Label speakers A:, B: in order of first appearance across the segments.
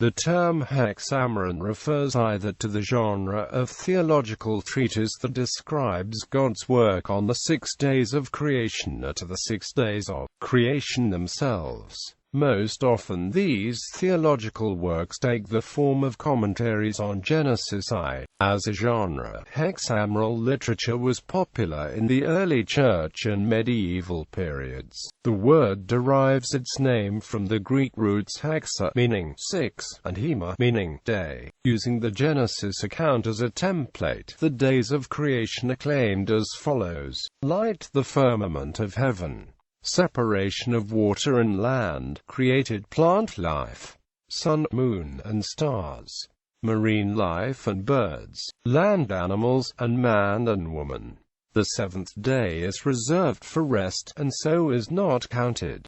A: The term hexameron refers either to the genre of theological treatise that describes God's work on the 6 days of creation or to the 6 days of creation themselves. Most often these theological works take the form of commentaries on Genesis I. As a genre, hexameral literature was popular in the early church and medieval periods. The word derives its name from the Greek roots hexa, meaning 6, and hema, meaning day. Using the Genesis account as a template, the days of creation are claimed as follows: light, the firmament of heaven; separation of water and land, created plant life; sun, moon, and stars; marine life and birds; land animals, and man and woman. The seventh day is reserved for rest, and so is not counted.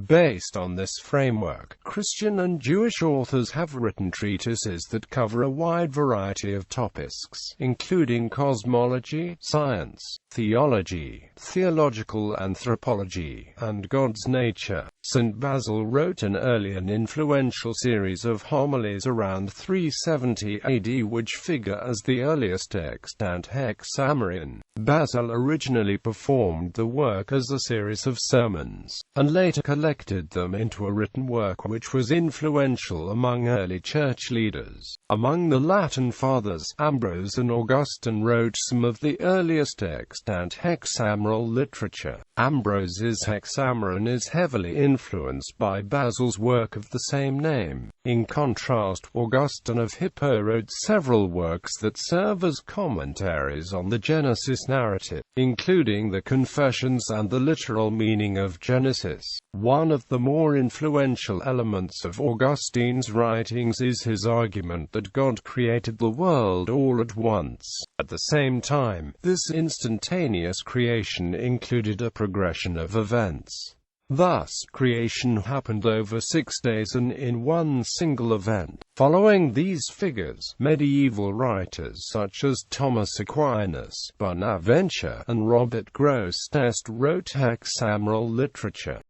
A: Based on this framework, Christian and Jewish authors have written treatises that cover a wide variety of topics, including cosmology, science, theology, theological anthropology, and God's nature. St. Basil wrote an early and influential series of homilies around 370 AD which figure as the earliest extant hexameron. Basil originally performed the work as a series of sermons, and later collected them into a written work which was influential among early church leaders. Among the Latin fathers, Ambrose and Augustine wrote some of the earliest extant hexameral literature. Ambrose's hexameron is heavily influenced by Basil's work of the same name. In contrast, Augustine of Hippo wrote several works that serve as commentaries on the Genesis narrative, including the Confessions and the literal meaning of Genesis. One of the more influential elements of Augustine's writings is his argument that God created the world all at once. At the same time, this instantaneous creation included a progression of events. Thus, creation happened over 6 days and in one single event. Following these figures, medieval writers such as Thomas Aquinas, Bonaventure, and Robert Grosseteste wrote hexameral literature.